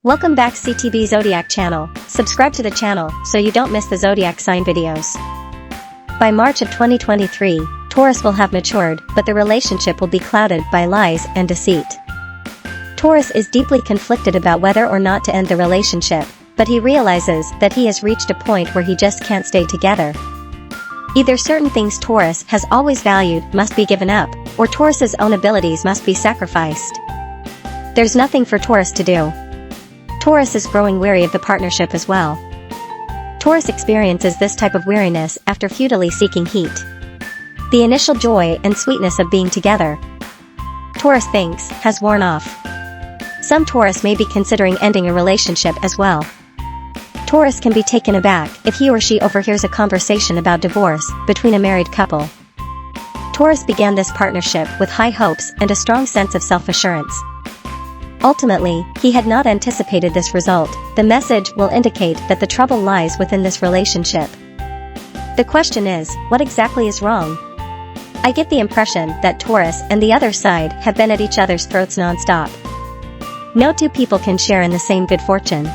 Welcome back CTBzodiac channel. Subscribe to the channel so you don't miss the zodiac sign videos. By March of 2023, Taurus will have matured, but the relationship will be clouded by lies and deceit. Taurus is deeply conflicted about whether or not to end the relationship, but he realizes that he has reached a point where he just can't stay together. Either certain things Taurus has always valued must be given up, or Taurus's own abilities must be sacrificed. There's nothing for Taurus to do. Taurus is growing weary of the partnership as well. Taurus experiences this type of weariness after futilely seeking heat. The initial joy and sweetness of being together, Taurus thinks, has worn off. Some Taurus may be considering ending a relationship as well. Taurus can be taken aback if he or she overhears a conversation about divorce between a married couple. Taurus began this partnership with high hopes and a strong sense of self-assurance. Ultimately, he had not anticipated this result. The message will indicate that the trouble lies within this relationship. The question is, what exactly is wrong? I get the impression that Taurus and the other side have been at each other's throats non-stop. No two people can share in the same good fortune.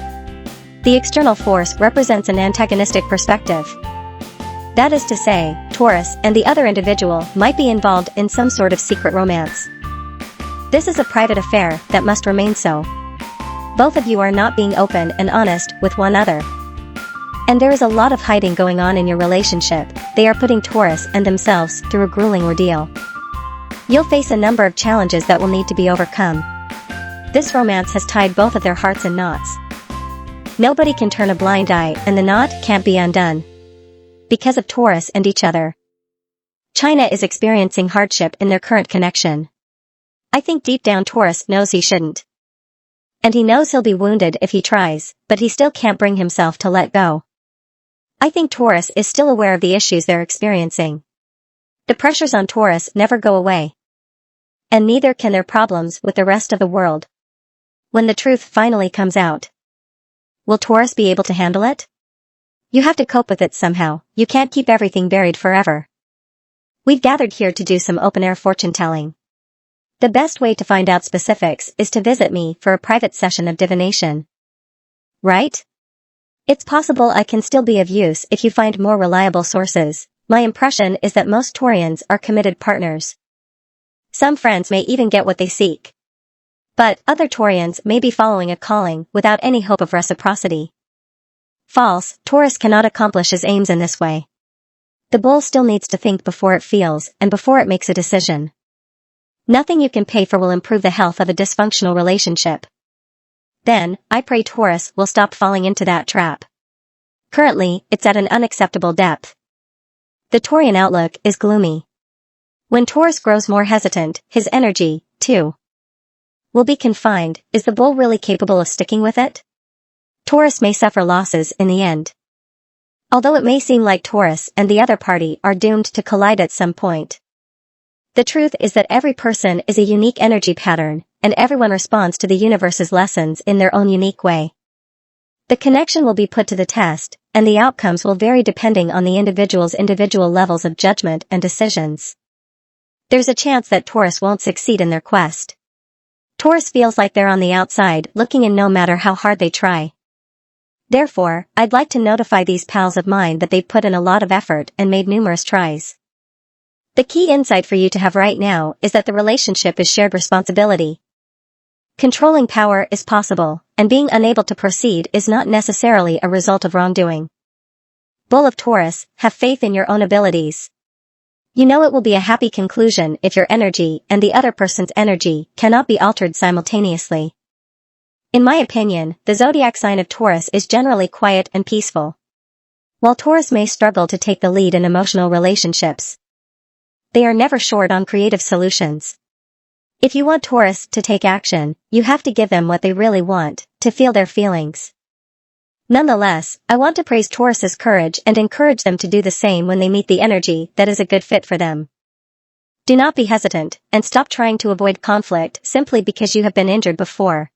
The external force represents an antagonistic perspective. That is to say, Taurus and the other individual might be involved in some sort of secret romance. This is a private affair that must remain so. Both of you are not being open and honest with one another. And there is a lot of hiding going on in your relationship. They are putting Taurus and themselves through a grueling ordeal. You'll face a number of challenges that will need to be overcome. This romance has tied both of their hearts in knots. Nobody can turn a blind eye, and the knot can't be undone. Because of Taurus and each other. China is experiencing hardship in their current connection. I think deep down Taurus knows he shouldn't. And he knows he'll be wounded if he tries, but he still can't bring himself to let go. I think Taurus is still aware of the issues they're experiencing. The pressures on Taurus never go away. And neither can their problems with the rest of the world. When the truth finally comes out, will Taurus be able to handle it? You have to cope with it somehow. You can't keep everything buried forever. We've gathered here to do some open-air fortune telling. The best way to find out specifics is to visit me for a private session of divination. Right? It's possible I can still be of use if you find more reliable sources. My impression is that most Taurians are committed partners. Some friends may even get what they seek. But other Taurians may be following a calling without any hope of reciprocity. False. Taurus cannot accomplish his aims in this way. The bull still needs to think before it feels and before it makes a decision. Nothing you can pay for will improve the health of a dysfunctional relationship. Then, I pray Taurus will stop falling into that trap. Currently, it's at an unacceptable depth. The Taurian outlook is gloomy. When Taurus grows more hesitant, his energy, too, will be confined. Is the bull really capable of sticking with it? Taurus may suffer losses in the end. Although it may seem like Taurus and the other party are doomed to collide at some point. The truth is that every person is a unique energy pattern, and everyone responds to the universe's lessons in their own unique way. The connection will be put to the test, and the outcomes will vary depending on the individual's individual levels of judgment and decisions. There's a chance that Taurus won't succeed in their quest. Taurus feels like they're on the outside looking in no matter how hard they try. Therefore, I'd like to notify these pals of mine that they've put in a lot of effort and made numerous tries. The key insight for you to have right now is that the relationship is shared responsibility. Controlling power is possible, and being unable to proceed is not necessarily a result of wrongdoing. Bull of Taurus, have faith in your own abilities. You know it will be a happy conclusion if your energy and the other person's energy cannot be altered simultaneously. In my opinion, the zodiac sign of Taurus is generally quiet and peaceful. While Taurus may struggle to take the lead in emotional relationships, they are never short on creative solutions. If you want Taurus to take action, you have to give them what they really want, to feel their feelings. Nonetheless, I want to praise Taurus's courage and encourage them to do the same when they meet the energy that is a good fit for them. Do not be hesitant, and stop trying to avoid conflict simply because you have been injured before.